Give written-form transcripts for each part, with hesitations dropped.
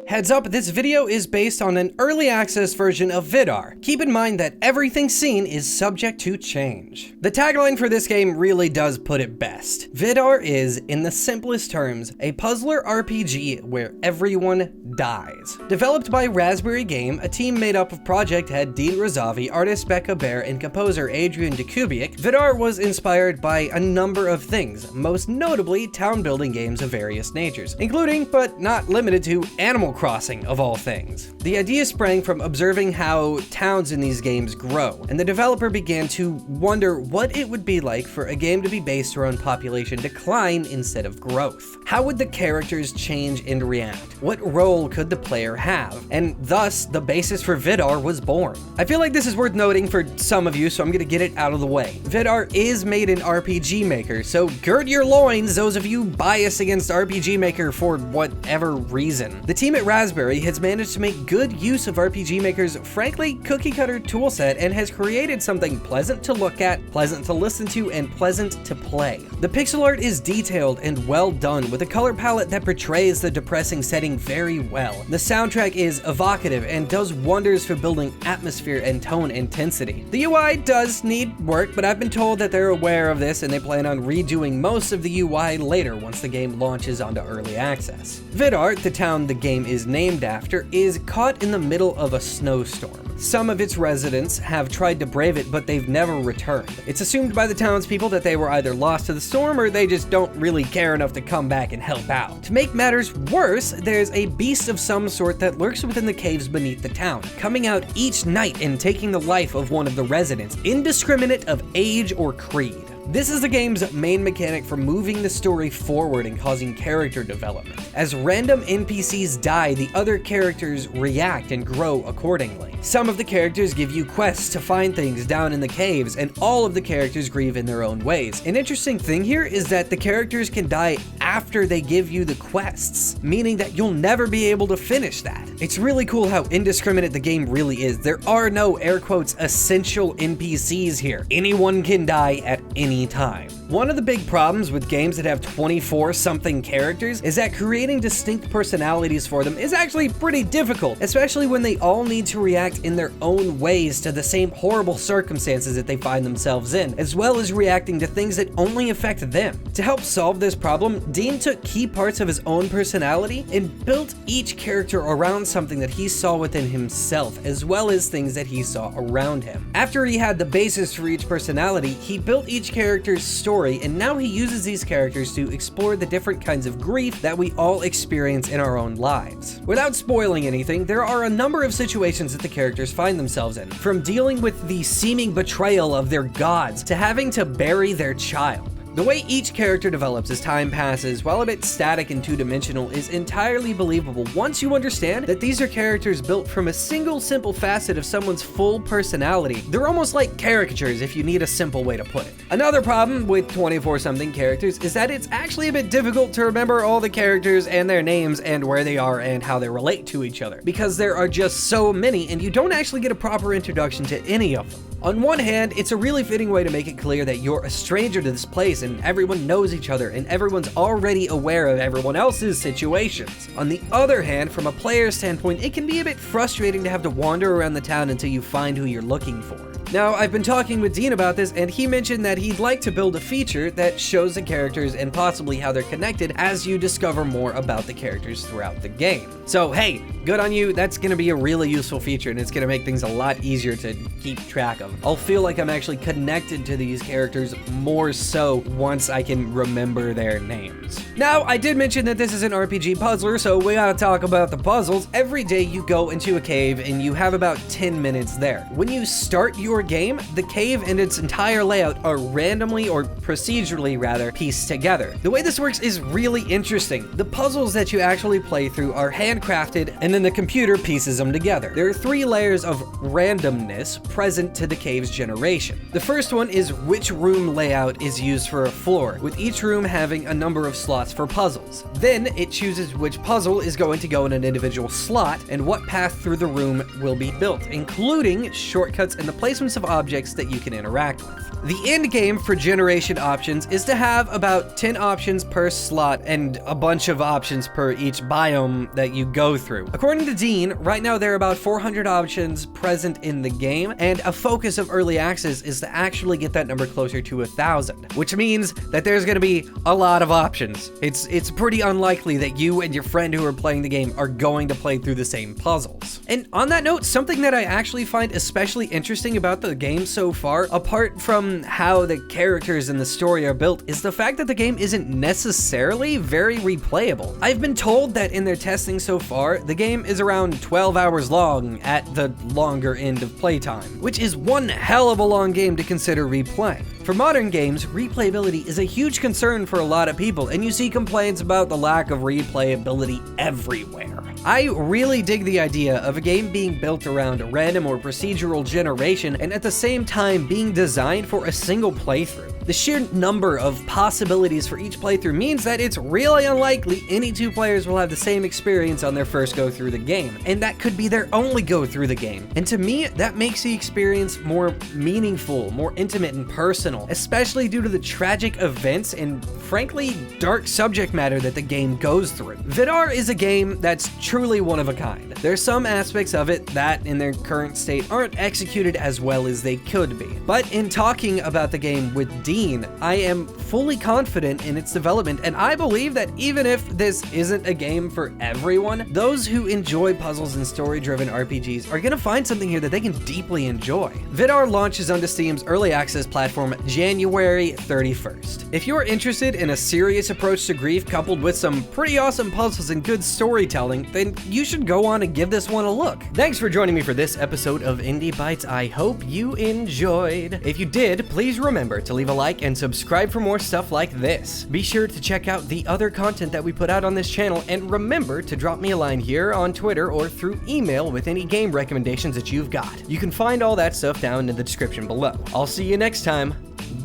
Heads up, this video is based on an early access version of Vidar. Keep in mind that everything seen is subject to change. The tagline for this game really does put it best. Vidar is, in the simplest terms, a puzzler RPG where everyone dies. Developed by Raspberry Game, a team made up of project head Dean Razavi, artist Becca Bear, and composer Adrian Decubic, Vidar was inspired by a number of things, most notably town building games of various natures, including, but not limited to, Animal Crossing of all things. The idea sprang from observing how towns in these games grow, and the developer began to wonder what it would be like for a game to be based around population decline instead of growth. How would the characters change and react? What role could the player have? And thus, the basis for Vidar was born. I feel like this is worth noting for some of you, so I'm gonna get it out of the way. Vidar is made in RPG Maker, so gird your loins, those of you biased against RPG Maker for whatever reason. The team at Raspberry has managed to make good use of RPG Maker's frankly cookie-cutter toolset and has created something pleasant to look at, pleasant to listen to, and pleasant to play. The pixel art is detailed and well done, with a color palette that portrays the depressing setting very well. The soundtrack is evocative and does wonders for building atmosphere and tone intensity. The UI does need work, but I've been told that they're aware of this and they plan on redoing most of the UI later once the game launches onto early access. Vidar, the town the game is named after, is caught in the middle of a snowstorm. Some of its residents have tried to brave it, but they've never returned. It's assumed by the townspeople that they were either lost to the storm or they just don't really care enough to come back and help out. To make matters worse, there's a beast of some sort that lurks within the caves beneath the town, coming out each night and taking the life of one of the residents, indiscriminate of age or creed. This is the game's main mechanic for moving the story forward and causing character development. As random NPCs die, the other characters react and grow accordingly. Some of the characters give you quests to find things down in the caves, and all of the characters grieve in their own ways. An interesting thing here is that the characters can die after they give you the quests, meaning that you'll never be able to finish that. It's really cool how indiscriminate the game really is. There are no air quotes essential NPCs here. Anyone can die at any time. One of the big problems with games that have 24-something characters is that creating distinct personalities for them is actually pretty difficult, especially when they all need to react in their own ways to the same horrible circumstances that they find themselves in, as well as reacting to things that only affect them. To help solve this problem, Dean took key parts of his own personality and built each character around something that he saw within himself, as well as things that he saw around him. After he had the basis for each personality, he built each character's story, and now he uses these characters to explore the different kinds of grief that we all experience in our own lives. Without spoiling anything, there are a number of situations that the characters find themselves in, from dealing with the seeming betrayal of their gods to having to bury their child. The way each character develops as time passes, while a bit static and two-dimensional, is entirely believable once you understand that these are characters built from a single simple facet of someone's full personality. They're almost like caricatures if you need a simple way to put it. Another problem with 24-something characters is that it's actually a bit difficult to remember all the characters and their names and where they are and how they relate to each other, because there are just so many and you don't actually get a proper introduction to any of them. On one hand, it's a really fitting way to make it clear that you're a stranger to this place and everyone knows each other and everyone's already aware of everyone else's situations. On the other hand, from a player's standpoint, it can be a bit frustrating to have to wander around the town until you find who you're looking for. Now, I've been talking with Dean about this, and he mentioned that he'd like to build a feature that shows the characters and possibly how they're connected as you discover more about the characters throughout the game. So hey, good on you. That's going to be a really useful feature, and it's going to make things a lot easier to keep track of. I'll feel like I'm actually connected to these characters more so once I can remember their names. Now, I did mention that this is an RPG puzzler, so we gotta talk about the puzzles. Every day you go into a cave and you have about 10 minutes there. When you start your game, the cave and its entire layout are randomly, or procedurally rather, pieced together. The way this works is really interesting. The puzzles that you actually play through are handcrafted, and then the computer pieces them together. There are 3 layers of randomness present to the cave's generation. The first one is which room layout is used for a floor, with each room having a number of slots for puzzles. Then it chooses which puzzle is going to go in an individual slot and what path through the room will be built, including shortcuts and the placement thousands of objects that you can interact with. The end game for generation options is to have about 10 options per slot and a bunch of options per each biome that you go through. According to Dean, right now there are about 400 options present in the game, and a focus of early access is to actually get that number closer to 1,000, which means that there's going to be a lot of options. It's pretty unlikely that you and your friend who are playing the game are going to play through the same puzzles. And on that note, something that I actually find especially interesting about the game so far, apart from how the characters and the story are built, is the fact that the game isn't necessarily very replayable. I've been told that in their testing so far, the game is around 12 hours long at the longer end of playtime, which is one hell of a long game to consider replaying. For modern games, replayability is a huge concern for a lot of people, and you see complaints about the lack of replayability everywhere. I really dig the idea of a game being built around random or procedural generation and at the same time being designed for a single playthrough. The sheer number of possibilities for each playthrough means that it's really unlikely any two players will have the same experience on their first go through the game, and that could be their only go through the game. And to me, that makes the experience more meaningful, more intimate and personal, especially due to the tragic events and frankly dark subject matter that the game goes through. Vidar is a game that's truly one of a kind. There's some aspects of it that in their current state aren't executed as well as they could be. But in talking about the game with Dean, I am fully confident in its development, and I believe that even if this isn't a game for everyone, those who enjoy puzzles and story-driven RPGs are gonna find something here that they can deeply enjoy. Vidar launches onto Steam's early access platform January 31st. If you're interested in a serious approach to grief coupled with some pretty awesome puzzles and good storytelling, then you should go on and give this one a look. Thanks for joining me for this episode of Indie Bytes. I hope you enjoyed. If you did, please remember to leave a like and subscribe for more stuff like this. Be sure to check out the other content that we put out on this channel, and remember to drop me a line here on Twitter or through email with any game recommendations that you've got. You can find all that stuff down in the description below. I'll see you next time.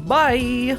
Bye!